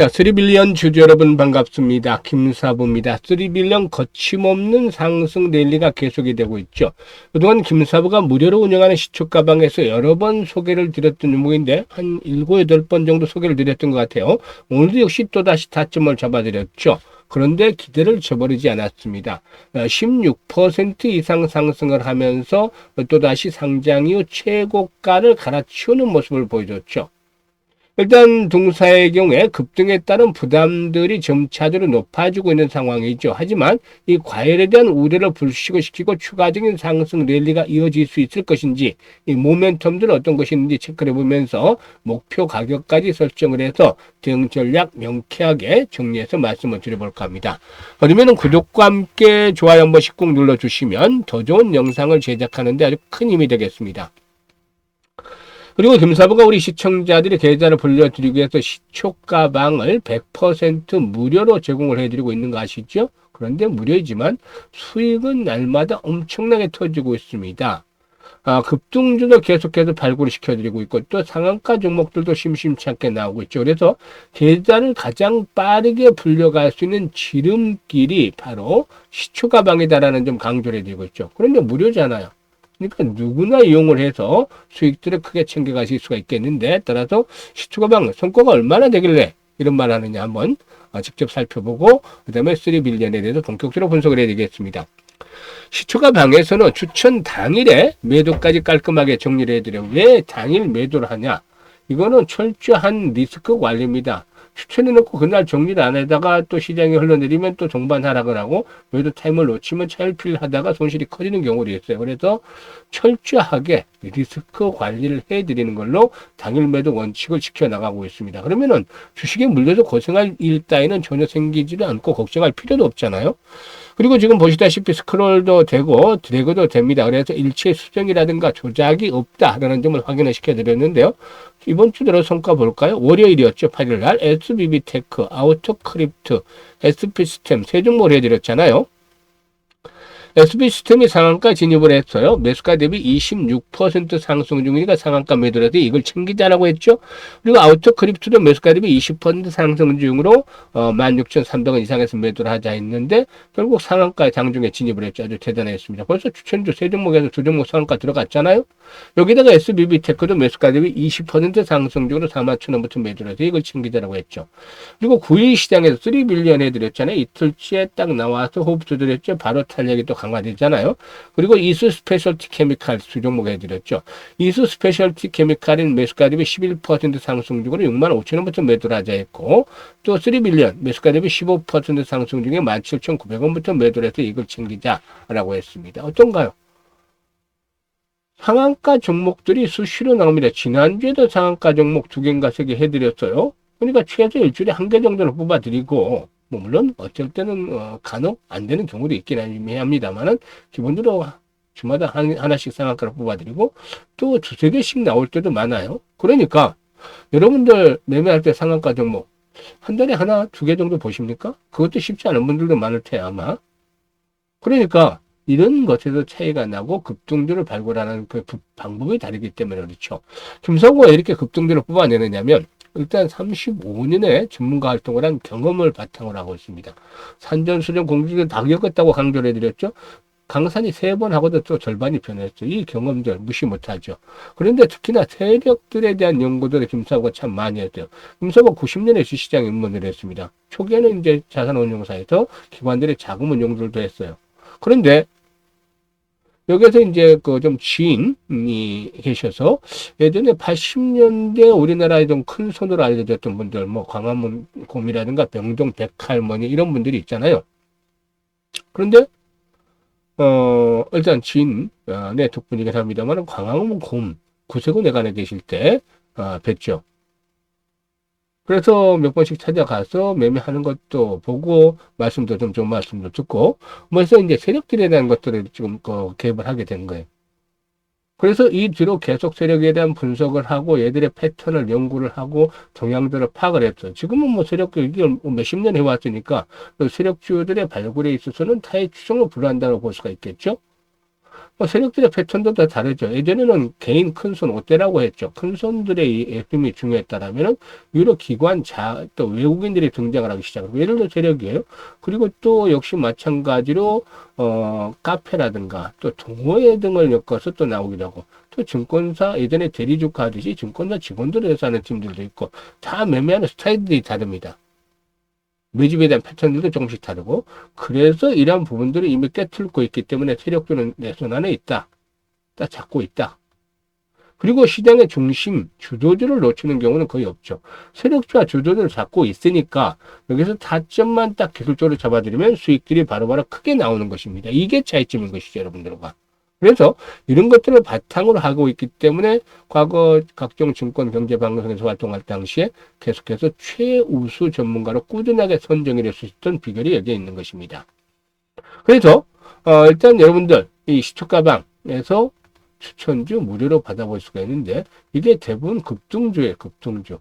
자, 3빌리언 주주 여러분 반갑습니다. 김사부입니다. 3빌리언 거침없는 상승 랠리가 계속이 되고 있죠. 그동안 김사부가 무료로 운영하는 시초가방에서 여러 번 소개를 드렸던 종목인데 한 7, 8번 정도 소개를 드렸던 것 같아요. 오늘도 역시 또다시 타점을 잡아드렸죠. 그런데 기대를 저버리지 않았습니다. 16% 이상 상승을 하면서 또다시 상장 이후 최고가를 갈아치우는 모습을 보여줬죠. 일단 동사의 경우에 급등에 따른 부담들이 점차적으로 높아지고 있는 상황이죠. 하지만 이 과열에 대한 우려를 불식시키고 추가적인 상승 랠리가 이어질 수 있을 것인지, 이 모멘텀들은 어떤 것인지 체크해 보면서 목표 가격까지 설정을 해서 대응 전략 명쾌하게 정리해서 말씀을 드려볼까 합니다. 그러면 구독과 함께 좋아요 한 번씩 꼭 눌러주시면 더 좋은 영상을 제작하는 데 아주 큰 힘이 되겠습니다. 그리고 김사부가 우리 시청자들이 계좌를 불려드리기 위해서 시초가방을 100% 무료로 제공을 해드리고 있는 거 아시죠? 그런데 무료이지만 수익은 날마다 엄청나게 터지고 있습니다. 급등주도 계속해서 발굴을 시켜드리고 있고 또 상한가 종목들도 심심치 않게 나오고 있죠. 그래서 계좌를 가장 빠르게 불려갈 수 있는 지름길이 바로 시초가방이다라는 점 강조를 해드리고 있죠. 그런데 무료잖아요. 그러니까 누구나 이용을 해서 수익들을 크게 챙겨가실 수가 있겠는데, 따라서 시초가방 성과가 얼마나 되길래 이런 말 하느냐 한번 직접 살펴보고 그 다음에 3빌리언에 대해서 본격적으로 분석을 해야 되겠습니다. 시초가방에서는 추천 당일에 매도까지 깔끔하게 정리를 해드려요. 왜 당일 매도를 하냐? 이거는 철저한 리스크 관리입니다. 추천해놓고 그날 정리를 안 하다가 또 시장이 흘러내리면 또 종반 하락을 하고 매도 타임을 놓치면 차일피일하다가 손실이 커지는 경우도 있어요. 그래서 철저하게 리스크 관리를 해드리는 걸로 당일 매도 원칙을 지켜나가고 있습니다. 그러면은 주식에 물려서 고생할 일 따위는 전혀 생기지도 않고 걱정할 필요도 없잖아요. 그리고 지금 보시다시피 스크롤도 되고 드래그도 됩니다. 그래서 일체 수정이라든가 조작이 없다라는 점을 확인을 시켜드렸는데요. 이번 주 들어 성과 볼까요? 월요일이었죠. 8일날 SBB테크, 아우토크립트, SP시스템 세 종목을 해드렸잖아요. SB시스템이 상한가 진입을 했어요. 매수가 대비 26% 상승 중이니까 상한가 매도라도 이걸 챙기자라고 했죠. 그리고 아우토크립트도 매수가 대비 20% 상승 중으로 16,300원 이상에서 매도를 하자 했는데 결국 상한가 장중에 진입을 했죠. 아주 대단했습니다. 벌써 추천주 세 종목에서 두 종목 상한가 들어갔잖아요. 여기다가 SBB테크도 매수가 대비 20% 상승 중으로 41,000원부터 매도를 해서 이걸 챙기자라고 했죠. 그리고 9일 시장에서 3빌리언 해드렸잖아요. 이틀치에 딱 나와서 호흡 두드렸죠. 바로 탄력이 또 강화되잖아요. 그리고 이수 스페셜티 케미칼 수 종목 해드렸죠. 이수 스페셜티 케미칼은 매수가 대비 11% 상승 중으로 65,000원부터 매도를 하자 했고, 또 3빌리언 매수가 대비 15% 상승 중에 17,900원부터 매도를 해서 이걸 챙기자라고 했습니다. 어떤가요? 상한가 종목들이 수시로 나옵니다. 지난주에도 상한가 종목 2개인가 3개 해드렸어요. 그러니까 최소 일주일에 1개 정도는 뽑아드리고, 뭐 물론 어쩔 때는 간혹 안 되는 경우도 있긴 합니다만은 기본적으로 주마다 하나씩 상한가를 뽑아드리고 또 2, 3개씩 나올 때도 많아요. 그러니까 여러분들 매매할 때 상한가 종목 한 달에 하나, 2개 정도 보십니까? 그것도 쉽지 않은 분들도 많을 테야 아마. 그러니까 이런 것에서 차이가 나고 급등주를 발굴하는 그 방법이 다르기 때문에 그렇죠. 김성구가 이렇게 급등주를 뽑아내느냐면 일단 35년의 전문가 활동을 한 경험을 바탕으로 하고 있습니다. 산전수전 공주들 다 겪었다고 강조를 해드렸죠. 강산이 3번 하고도 또 절반이 변했죠. 이 경험들 무시 못하죠. 그런데 특히나 세력들에 대한 연구들을 김사부가 참 많이 했어요. 김사부가 90년에 주시장 입문을 했습니다. 초기에는 이제 자산운용사에서 기관들의 자금 운용들도 했어요. 그런데 여기서 이제 그 좀 지인이 계셔서 예전에 80년대 우리나라에 좀 큰 손으로 알려졌던 분들, 뭐 광화문 곰이라든가 병동 백할머니 이런 분들이 있잖아요. 그런데 일단 지인의 덕분이긴 합니다만 광화문 곰 구세군 내관에 계실 때 뵀죠. 그래서 몇 번씩 찾아가서 매매하는 것도 보고 말씀도 좀 좋은 말씀도 듣고 뭐 해서 이제 세력들에 대한 것들을 지금 개입을 하게 된 거예요. 그래서 이 뒤로 계속 세력에 대한 분석을 하고 얘들의 패턴을 연구를 하고 동향들을 파악을 했어요. 지금은 뭐 세력들 이게 몇십 년 해왔으니까 세력주들의 발굴에 있어서는 타의 추종을 불허한다고 볼 수가 있겠죠. 세력들의 패턴도 다 다르죠. 예전에는 개인 큰손 5대라고 했죠. 큰손들의 힘이 중요했다라면은 유럽 기관 또 외국인들이 등장을 하기 시작하고 예를 들어 세력이에요. 그리고 또 역시 마찬가지로 카페라든가 또 동호회 등을 엮어서 또 나오기도 하고 또 증권사 예전에 대리주가 하듯이 증권사 직원들을 해서 하는 팀들도 있고 다 매매하는 스타일들이 다릅니다. 매집에 대한 패턴들도 조금씩 다르고 그래서 이러한 부분들을 이미 깨뚫고 있기 때문에 세력들은 내 손 안에 있다. 딱 잡고 있다. 그리고 시장의 중심, 주도주를 놓치는 경우는 거의 없죠. 세력주와 주도주를 잡고 있으니까 여기서 타점만 딱 기술적으로 잡아들이면 수익들이 바로바로 크게 나오는 것입니다. 이게 차이점인 것이죠, 여러분들과. 그래서 이런 것들을 바탕으로 하고 있기 때문에 과거 각종 증권 경제 방송에서 활동할 당시에 계속해서 최우수 전문가로 꾸준하게 선정이 될 수 있던 비결이 여기에 있는 것입니다. 그래서 일단 여러분들 이 시초가방에서 추천주 무료로 받아볼 수가 있는데 이게 대부분 급등주예요. 급등주.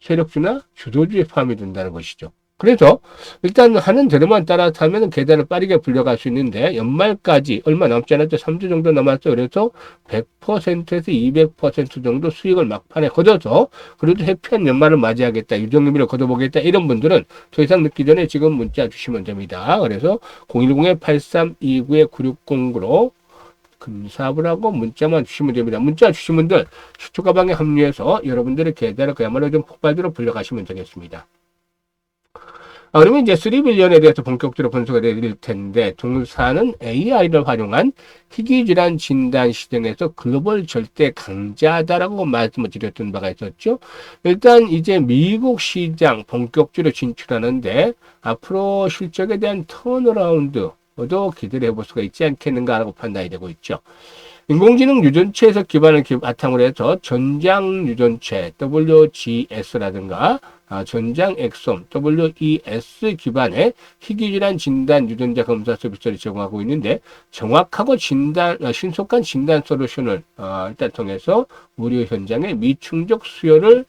세력주나 주도주에 포함이 된다는 것이죠. 그래서 일단 하는 대로만 따라 타면 계단을 빠르게 불려갈 수 있는데 연말까지 얼마 남지 않았죠. 3주 정도 남았죠. 그래서 100%에서 200% 정도 수익을 막판에 거둬서 그래도 해피한 연말을 맞이하겠다. 유정의미를 거둬보겠다. 이런 분들은 더 이상 늦기 전에 지금 문자 주시면 됩니다. 그래서 010-8329-9609로 금사부라고 문자만 주시면 됩니다. 문자 주신 분들 시초가방에 합류해서 여러분들의 계좌를 그야말로 좀 폭발적으로 불려가시면 되겠습니다. 그러면 이제 3빌리언에 대해서 본격적으로 분석을 해드릴 텐데 동사는 AI를 활용한 희귀질환 진단 시장에서 글로벌 절대 강자다라고 말씀을 드렸던 바가 있었죠. 일단 이제 미국 시장 본격적으로 진출하는데 앞으로 실적에 대한 턴어라운드도 기대를 해볼 수가 있지 않겠는가라고 판단이 되고 있죠. 인공지능 유전체에서 기반을 바탕으로 해서 전장 유전체 WGS라든가 전장 엑솜 WES 기반의 희귀질환 진단 유전자 검사 서비스를 제공하고 있는데 정확하고 신속한 진단 솔루션을 일단 통해서 의료 현장의 미충족 수요를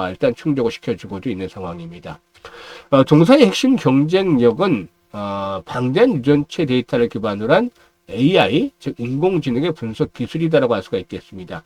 일단 충족을 시켜주고도 있는 상황입니다. 동사의 핵심 경쟁력은 방대한 유전체 데이터를 기반으로 한 AI, 즉 인공지능의 분석 기술이다라고 할 수가 있겠습니다.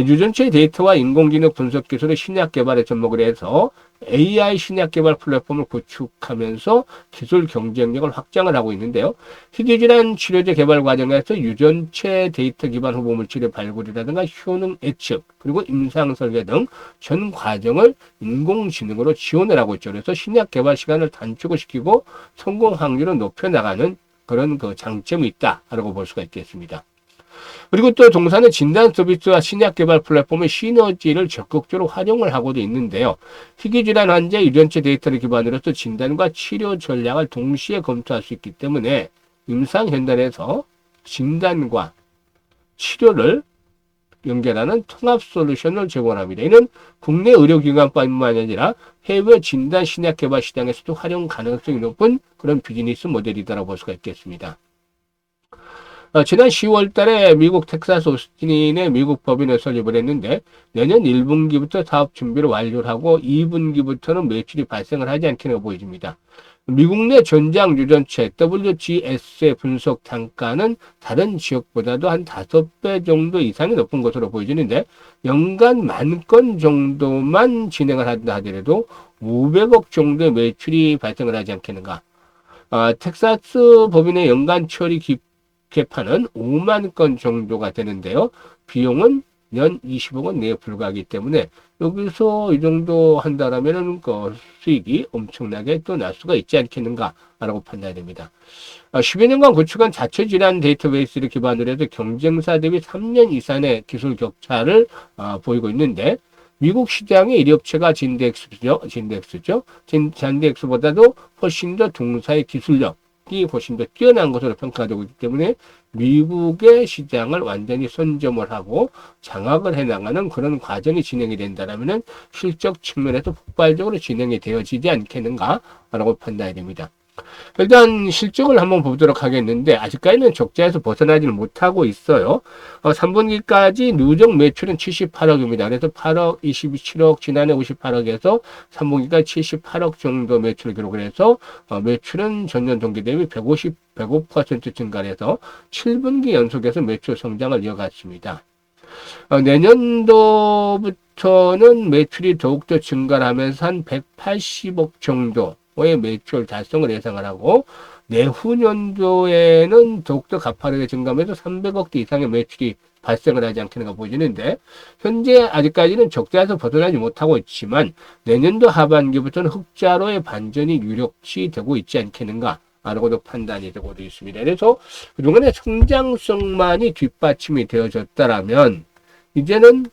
유전체 데이터와 인공지능 분석 기술의 신약 개발에 접목을 해서 AI 신약 개발 플랫폼을 구축하면서 기술 경쟁력을 확장을 하고 있는데요. 희귀질환 치료제 개발 과정에서 유전체 데이터 기반 후보 물질의 발굴이라든가 효능 예측, 그리고 임상 설계 등 전 과정을 인공지능으로 지원을 하고 있죠. 그래서 신약 개발 시간을 단축을 시키고 성공 확률을 높여나가는 그런 장점이 있다라고 볼 수가 있겠습니다. 그리고 또 동사는 진단 서비스와 신약 개발 플랫폼의 시너지를 적극적으로 활용을 하고도 있는데요. 희귀질환 환자 유전체 데이터를 기반으로 해서 진단과 치료 전략을 동시에 검토할 수 있기 때문에 임상 현장에서 진단과 치료를 연결하는 통합 솔루션을 제공합니다. 이는 국내 의료기관뿐만 아니라 해외 진단 신약 개발 시장에서도 활용 가능성이 높은 그런 비즈니스 모델이다라고 볼 수가 있겠습니다. 지난 10월 달에 미국 텍사스 오스틴의 미국 법인을 설립을 했는데 내년 1분기부터 사업 준비를 완료를 하고 2분기부터는 매출이 발생을 하지 않게 보여집니다. 미국 내 전장 유전체 WGS의 분석 단가는 다른 지역보다도 한 5배 정도 이상이 높은 것으로 보여지는데 연간 10,000건 정도만 진행을 한다 하더라도 500억 정도의 매출이 발생을 하지 않겠는가. 텍사스 법인의 연간 처리 개판은 5만 건 정도가 되는데요. 비용은 연 20억 원 내에 불과하기 때문에 여기서 이 정도 한다라면은 그 수익이 엄청나게 또 날 수가 있지 않겠는가라고 판단이 됩니다. 10여 년간 구축한 자체 질환 데이터베이스를 기반으로 해서 경쟁사 대비 3년 이상의 기술 격차를 보이고 있는데 미국 시장의 이력체가 진덱스죠. 진덱스보다도 훨씬 더 동사의 기술력이 훨씬 더 뛰어난 것으로 평가되고 있기 때문에 미국의 시장을 완전히 선점을 하고 장악을 해나가는 그런 과정이 진행이 된다면 실적 측면에서 폭발적으로 진행이 되어지지 않겠는가라고 판단이 됩니다. 일단 실적을 한번 보도록 하겠는데 아직까지는 적자에서 벗어나지는 못하고 있어요. 3분기까지 누적 매출은 78억입니다. 그래서 8억, 27억, 지난해 58억에서 3분기까지 78억 정도 매출 기록을 해서 매출은 전년 동기 대비 105% 증가를 해서 7분기 연속해서 매출 성장을 이어갔습니다. 내년도부터는 매출이 더욱더 증가를 하면서 한 180억 정도의 매출 달성을 예상을 하고 내후년도에는 더욱더 가파르게 증가하면서 300억대 이상의 매출이 발생을 하지 않겠는가 보이는데 현재 아직까지는 적자에서 벗어나지 못하고 있지만 내년도 하반기부터는 흑자로의 반전이 유력시 되고 있지 않겠는가 라고도 판단이 되고 있습니다. 그래서 그동안의 성장성만이 뒷받침이 되어졌다라면 이제는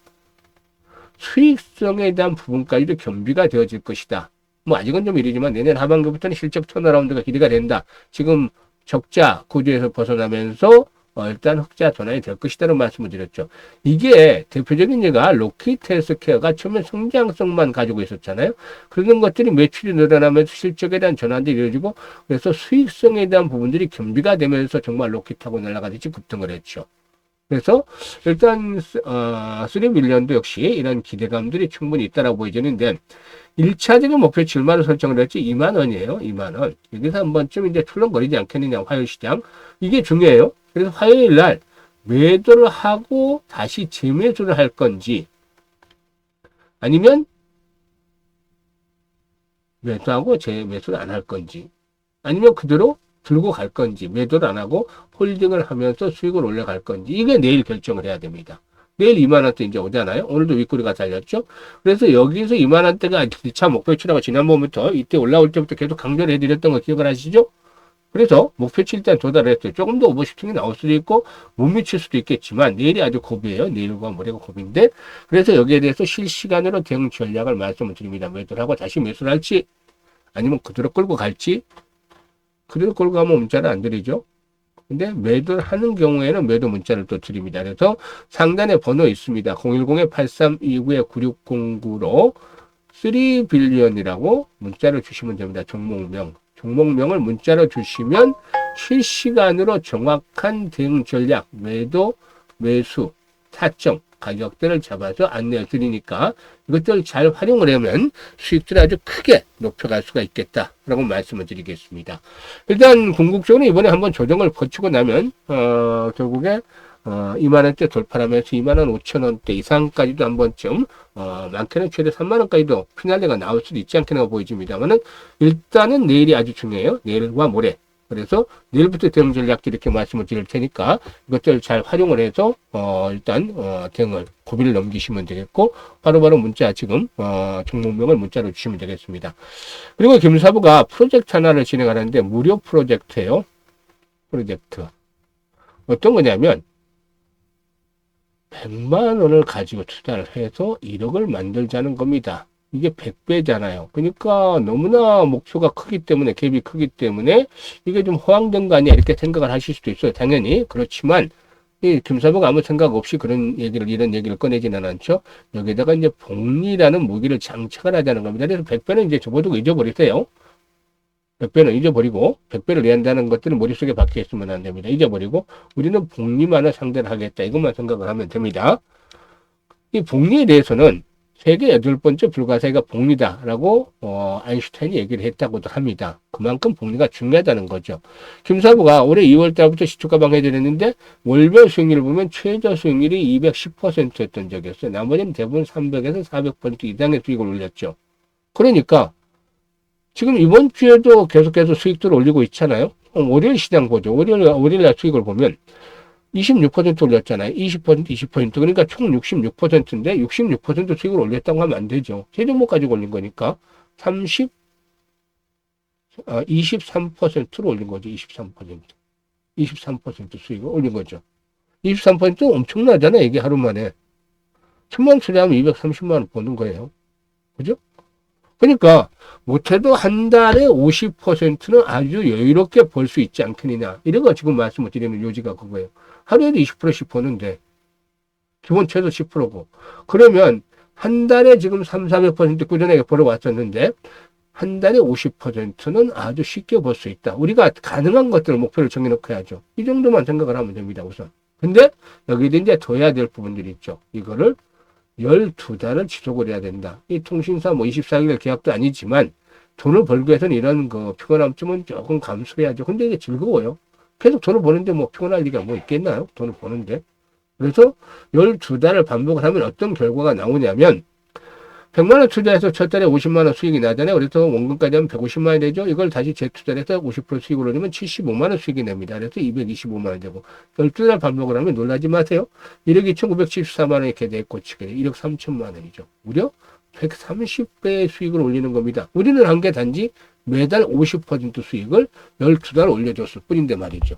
수익성에 대한 부분까지도 겸비가 되어질 것이다. 뭐 아직은 좀 이르지만 내년 하반기부터는 실적 턴어라운드가 기대가 된다. 지금 적자 구조에서 벗어나면서 일단 흑자 전환이 될 것이다라는 말씀을 드렸죠. 이게 대표적인 예가 로키트 헬스케어가 처음에 성장성만 가지고 있었잖아요. 그런 것들이 매출이 늘어나면서 실적에 대한 전환들이 이루어지고 그래서 수익성에 대한 부분들이 겸비가 되면서 정말 로키트하고 날아가듯이 급등을 했죠. 그래서 일단 3밀리언도 역시 이런 기대감들이 충분히 있다라고 보여지는데 1차적인 목표치 얼마로 설정을 했지? 2만 원이에요. 2만 원. 여기서 한 번쯤 이제 출렁거리지 않겠느냐, 화요일 시장. 이게 중요해요. 그래서 화요일 날 매도를 하고 다시 재매수를 할 건지 아니면 매도하고 재매수를 안 할 건지 아니면 그대로 들고 갈 건지 매도를 안 하고 홀딩을 하면서 수익을 올려갈 건지 이게 내일 결정을 해야 됩니다. 내일 2만원대 이제 오잖아요. 오늘도 윗꼬리가 달렸죠. 그래서 여기서 2만원대가 2차 목표치라고 지난번부터 이때 올라올 때부터 계속 강조를 해드렸던 거 기억을 하시죠? 그래서 목표치 일단 도달했어요. 조금 더 오버슈팅이 나올 수도 있고 못 미칠 수도 있겠지만 내일이 아주 고비예요. 내일과 모레가 고비인데 그래서 여기에 대해서 실시간으로 대응 전략을 말씀을 드립니다. 매도를 하고 다시 매수를 할지 아니면 그대로 끌고 갈지 그대로 끌고 가면 문자를 안 드리죠. 근데 매도를 하는 경우에는 매도 문자를 또 드립니다. 그래서 상단에 번호 있습니다. 010-8329-9609로 3빌리언이라고 문자를 주시면 됩니다. 종목명을 문자로 주시면 실시간으로 정확한 대응 전략, 매도, 매수, 타점, 가격대를 잡아서 안내해 드리니까 이것들을 잘 활용을 하면 수익들을 아주 크게 높여갈 수가 있겠다라고 말씀을 드리겠습니다. 일단 궁극적으로 이번에 한번 조정을 거치고 나면 결국에 2만원대 돌파하면서 2만 5천원대 이상까지도 한 번쯤 많게는 최대 3만원까지도 피날레가 나올 수도 있지 않겠나 보여집니다만은 일단은 내일이 아주 중요해요. 내일과 모레. 그래서 내일부터 대응 전략도 이렇게 말씀을 드릴 테니까 이것들 잘 활용을 해서 일단 대응을 고비를 넘기시면 되겠고 바로바로 문자 지금 종목명을 문자로 주시면 되겠습니다. 그리고 김사부가 프로젝트 하나를 진행하는데 무료 프로젝트예요. 프로젝트 어떤 거냐면 100만 원을 가지고 투자를 해서 1억을 만들자는 겁니다. 이게 100배잖아요. 그러니까 너무나 목표가 크기 때문에, 갭이 크기 때문에 이게 좀 허황된 거 아니야? 이렇게 생각을 하실 수도 있어요. 당연히. 그렇지만, 이 김사부가 아무 생각 없이 이런 얘기를 꺼내지는 않죠. 여기다가 이제 복리라는 무기를 장착을 하자는 겁니다. 그래서 100배는 이제 접어두고 잊어버리세요. 100배는 잊어버리고 100배를 내한다는 것들은 머릿속에 박혀 있으면 안 됩니다. 잊어버리고 우리는 복리만을 상대를 하겠다. 이것만 생각을 하면 됩니다. 이 복리에 대해서는 세계 8번째 불가사의가 복리다라고 아인슈타인이 얘기를 했다고도 합니다. 그만큼 복리가 중요하다는 거죠. 김사부가 올해 2월 달부터 시초가방 해드렸는데 월별 수익률을 보면 최저 수익률이 210%였던 적이었어요. 나머지는 대부분 300에서 400% 이상의 수익을 올렸죠. 그러니까 지금 이번 주에도 계속해서 수익들을 올리고 있잖아요. 월요일 시장 보죠. 월요일 날 수익을 보면 26% 올렸잖아요. 20%. 그러니까 총 66%인데 66% 수익을 올렸다고 하면 안 되죠. 세 종목 가지고 올린 거니까 23%로 올린 거죠. 23% 수익을 올린 거죠. 23%는 엄청나잖아요. 이게 하루 만에. 1000만 투자하면 230만 원 버는 거예요. 그죠? 그러니까 못해도 한 달에 50%는 아주 여유롭게 벌 수 있지 않겠느냐. 이런 거 지금 말씀을 드리는 요지가 그거예요. 하루에도 20%씩 버는데 기본 최소 10%고 그러면 한 달에 지금 300, 400% 꾸준하게 벌어왔었는데 한 달에 50%는 아주 쉽게 벌 수 있다. 우리가 가능한 것들을 목표를 정해놓고 해야죠. 이 정도만 생각을 하면 됩니다, 우선. 근데 여기도 이제 더 해야 될 부분들이 있죠. 이거를 12달을 지속을 해야 된다. 이 통신사 뭐 24일 계약도 아니지만 돈을 벌기 위해서는 이런 그 피곤함쯤은 조금 감수해야죠. 근데 이게 즐거워요. 계속 돈을 버는데 뭐 피곤할 리가 뭐 있겠나요? 돈을 버는데. 그래서 12달을 반복을 하면 어떤 결과가 나오냐면 100만 원 투자해서 첫 달에 50만 원 수익이 나잖아요. 그래서 원금까지 하면 150만 원이 되죠. 이걸 다시 재투자를 해서 50% 수익을 올리면 75만 원 수익이 납니다. 그래서 225만 원 되고 12달 반복을 하면 놀라지 마세요. 1억 2,974만 원이 이렇게 내꽂히게 1억 3천만 원이죠. 무려 130배의 수익을 올리는 겁니다. 우리는 한 게 단지 매달 50% 수익을 12달 올려줬을 뿐인데 말이죠.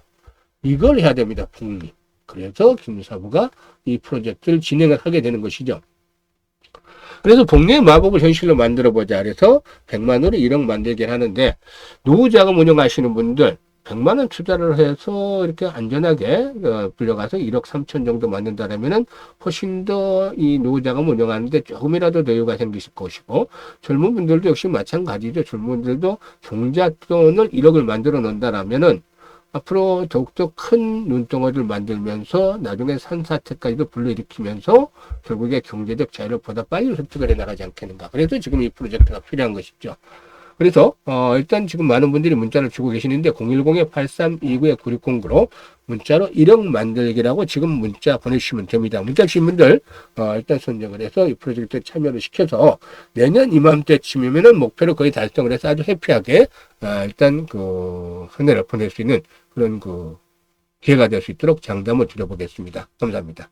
이걸 해야 됩니다. 복리. 그래서 김사부가 이 프로젝트를 진행을 하게 되는 것이죠. 그래서 복리의 마법을 현실로 만들어보자. 그래서 100만 원으로 1억 만들게 하는데 노후자금 운영하시는 분들 100만 원 투자를 해서 이렇게 안전하게 불려가서 1억 3천 정도 만든다면은 훨씬 더 이 노후자금 운영하는데 조금이라도 여유가 생기실 것이고 젊은 분들도 역시 마찬가지죠. 젊은 분들도 종잣돈을 1억을 만들어 놓는다라면은 앞으로 더욱더 큰 눈덩어리를 만들면서 나중에 산사태까지도 불러일으키면서 결국에 경제적 자유를 보다 빨리 획득을 해나가지 않겠는가. 그래서 지금 이 프로젝트가 필요한 것이죠. 그래서 일단 지금 많은 분들이 문자를 주고 계시는데 010-8329-9609로 문자로 1억 만들기라고 지금 문자 보내주시면 됩니다. 문자 주신 분들 일단 선정을 해서 이 프로젝트에 참여를 시켜서 내년 이맘때쯤이면은 목표를 거의 달성을 해서 아주 해피하게 일단 그 한 해를 보낼 수 있는 그런 그 기회가 될 수 있도록 장담을 드려보겠습니다. 감사합니다.